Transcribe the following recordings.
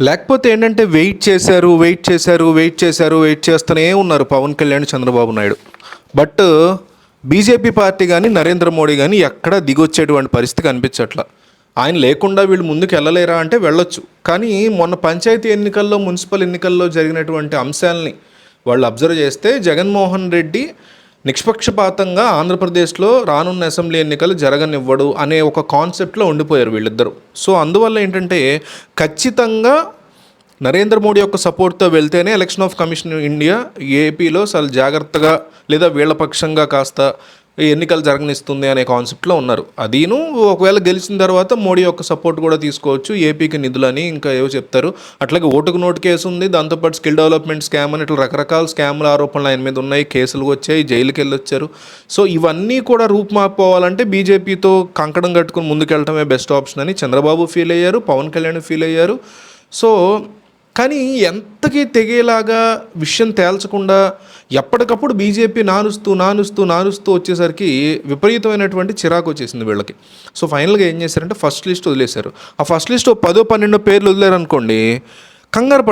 లేకపోతే ఏంటంటే వెయిట్ చేస్తూనే ఉన్నారు Pawan Kalyan, Chandrababu Naidu. But BJP party కానీ నరేంద్ర మోడీ కానీ ఎక్కడా దిగొచ్చేటువంటి పరిస్థితి కనిపించట్లా. ఆయన లేకుండా వీళ్ళు ముందుకు వెళ్ళలేరా అంటే వెళ్ళొచ్చు. కానీ మొన్న పంచాయతీ ఎన్నికల్లో, మున్సిపల్ ఎన్నికల్లో జరిగినటువంటి అంశాలని వాళ్ళు అబ్జర్వ్ చేస్తే జగన్మోహన్ రెడ్డి నిష్పక్షపాతంగా ఆంధ్రప్రదేశ్లో రానున్న అసెంబ్లీ ఎన్నికలు జరగనివ్వడు అనే ఒక కాన్సెప్ట్లో ఉండిపోయారు వీళ్ళిద్దరూ. సో అందువల్ల ఏంటంటే ఖచ్చితంగా నరేంద్ర మోడీ యొక్క సపోర్ట్తో వెళ్తేనే ఎలక్షన్ ఆఫ్ కమిషన్ ఇండియా ఏపీలో చాలా జాగ్రత్తగా లేదా వీళ్ళ పక్షంగా కాస్త ఎన్నికలు జరగనిస్తుంది అనే కాన్సెప్ట్లో ఉన్నారు. అదీను ఒకవేళ గెలిచిన తర్వాత మోడీ యొక్క సపోర్ట్ కూడా తీసుకోవచ్చు, ఏపీకి నిధులని ఇంకా ఏవో చెప్తారు. అట్లాగే ఓటుకు నోటు కేసు ఉంది, దాంతోపాటు స్కిల్ డెవలప్మెంట్ స్కామ్ అని ఇట్లా రకరకాల స్కామ్ల ఆరోపణలు ఆయన మీద ఉన్నాయి, కేసులు వచ్చాయి, జైలుకి వెళ్ళొచ్చారు. సో ఇవన్నీ కూడా రూపుమాపోవాలంటే బీజేపీతో కంకణం కట్టుకుని ముందుకెళ్ళటమే బెస్ట్ ఆప్షన్ అని చంద్రబాబు ఫీల్ అయ్యారు, పవన్ కళ్యాణ్ ఫీల్ అయ్యారు. సో కానీ ఎంతకీ తెగేలాగా విషయం తేల్చకుండా ఎప్పటికప్పుడు బీజేపీ నానుస్తూ వచ్చేసరికి విపరీతమైనటువంటి చిరాకు వచ్చేసింది వీళ్ళకి. సో ఫైనల్గా ఏం చేశారంటే ఫస్ట్ లిస్ట్ వదిలేశారు. ఆ ఫస్ట్ లిస్ట్ 10-12 పేర్లు వదిలేరనుకోండి, కంగారు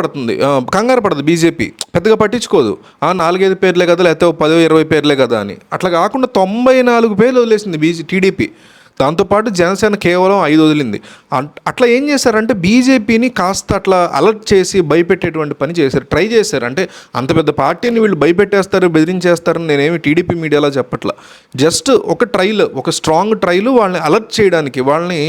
పడదు బీజేపీ, పెద్దగా పట్టించుకోదు. 4-5 పేర్లే కదా, లేకపోతే 10-20 పేర్లే కదా అని. అట్లా కాకుండా 94 పేర్లు వదిలేసింది టీడీపీ. దాంతోపాటు జనసేన కేవలం 5 వదిలింది. అట్లా ఏం చేశారంటే బీజేపీని కాస్త అట్లా అలర్ట్ చేసి భయపెట్టేటువంటి పని చేశారు, ట్రై చేశారు. అంటే అంత పెద్ద పార్టీని వీళ్ళు భయపెట్టేస్తారు, బెదిరించేస్తారని నేనేమి టీడీపీ మీడియాలో చెప్పట్లా. జస్ట్ ఒక స్ట్రాంగ్ ట్రైల్ వాళ్ళని అలర్ట్ చేయడానికి, వాళ్ళని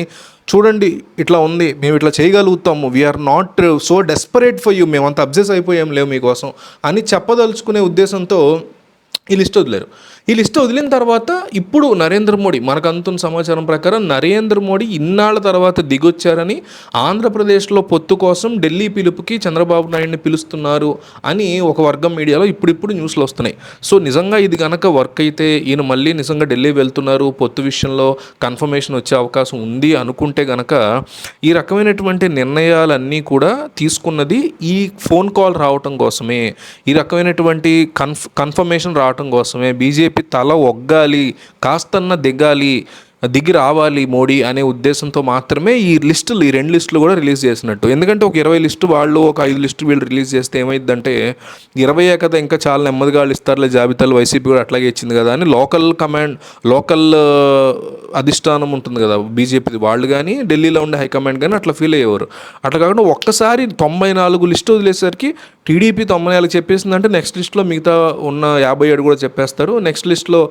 చూడండి ఇట్లా ఉంది, మేము ఇట్లా చేయగలుగుతాము, we're not so desperate for you, మేమంత అబ్జెస్ అయిపోయాం లేవు మీకోసం అని చెప్పదలుచుకునే ఉద్దేశంతో ఈ లిస్ట్ వదిలేరు. ఈ లిస్ట్ వదిలిన తర్వాత ఇప్పుడు నరేంద్ర మోడీ, మనకు అందుతున్న సమాచారం ప్రకారం నరేంద్ర మోడీ ఇన్నాళ్ళ తర్వాత దిగొచ్చారని, ఆంధ్రప్రదేశ్లో పొత్తు కోసం ఢిల్లీ పిలుపుకి చంద్రబాబు నాయుడిని పిలుస్తున్నారు అని ఒక వర్గం మీడియాలో ఇప్పుడిప్పుడు న్యూస్లు వస్తున్నాయి. సో నిజంగా ఇది కనుక వర్క్ అయితే ఈయన మళ్ళీ నిజంగా ఢిల్లీ వెళ్తున్నారు, పొత్తు విషయంలో కన్ఫర్మేషన్ వచ్చే అవకాశం ఉంది అనుకుంటే కనుక ఈ రకమైనటువంటి నిర్ణయాలన్నీ కూడా తీసుకున్నది ఈ ఫోన్ కాల్ రావటం కోసమే, ఈ రకమైనటువంటి కన్ఫర్మేషన్ రావటం కోసమే. బీజేపీ తల ఒగ్గాలి, కాస్తన్న దిగి రావాలి మోడీ అనే ఉద్దేశంతో మాత్రమే ఈ 2 లిస్టులు కూడా రిలీజ్ చేసినట్టు. ఎందుకంటే ఒక 20 లిస్టు వాళ్ళు, ఒక 5 లిస్టు వీళ్ళు రిలీజ్ చేస్తే ఏమైందంటే 20 కదా ఇంకా చాలా నెమ్మదిగా వాళ్ళు ఇస్తారులే జాబితాలు, వైసీపీ కూడా అట్లాగే ఇచ్చింది కదా అని లోకల్ అధిష్టానం ఉంటుంది కదా బీజేపీది, వాళ్ళు కానీ ఢిల్లీలో ఉండే హైకమాండ్ కానీ అట్లా ఫీల్ అయ్యేవారు. అట్లా కాకుండా ఒక్కసారి 94 లిస్టు వదిలేసరికి టీడీపీ 94 చెప్పేసిందంటే నెక్స్ట్ లిస్ట్లో మిగతా ఉన్న 57 కూడా చెప్పేస్తారు. నెక్స్ట్ లిస్ట్లో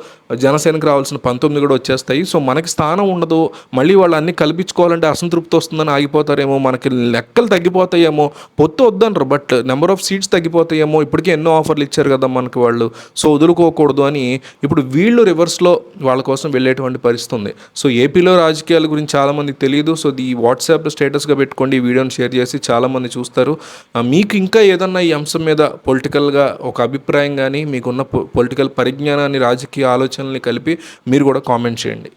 జనసేనకు రావాల్సిన 19 కూడా వచ్చేస్తాయి. సో మనకి స్థానం ఉండదు, మళ్ళీ వాళ్ళు అన్నీ కల్పించుకోవాలంటే అసంతృప్తి వస్తుందని ఆగిపోతారేమో, మనకి లెక్కలు తగ్గిపోతాయేమో, పొత్తు వద్దనరు బట్ నెంబర్ ఆఫ్ సీట్స్ తగ్గిపోతాయేమో, ఇప్పటికే ఎన్నో ఆఫర్లు ఇచ్చారు కదా మనకి వాళ్ళు, సో వదులుకోకూడదు అని ఇప్పుడు వీళ్ళు రివర్స్లో వాళ్ళ కోసం వెళ్ళేటువంటి పరిస్థితి ఉంది. సో ఏపీలో రాజకీయాల గురించి చాలామందికి తెలియదు. సో ఈ వాట్సాప్ స్టేటస్గా పెట్టుకోండి, ఈ వీడియోని షేర్ చేసి చాలామంది చూస్తారు. మీకు ఇంకా ఏదన్నా ఈ అంశం మీద పొలిటికల్గా ఒక అభిప్రాయం కానీ, మీకున్న పొలిటికల్ పరిజ్ఞానాన్ని, రాజకీయ ఆలోచనల్ని కలిపి మీరు కూడా కామెంట్ చేయండి.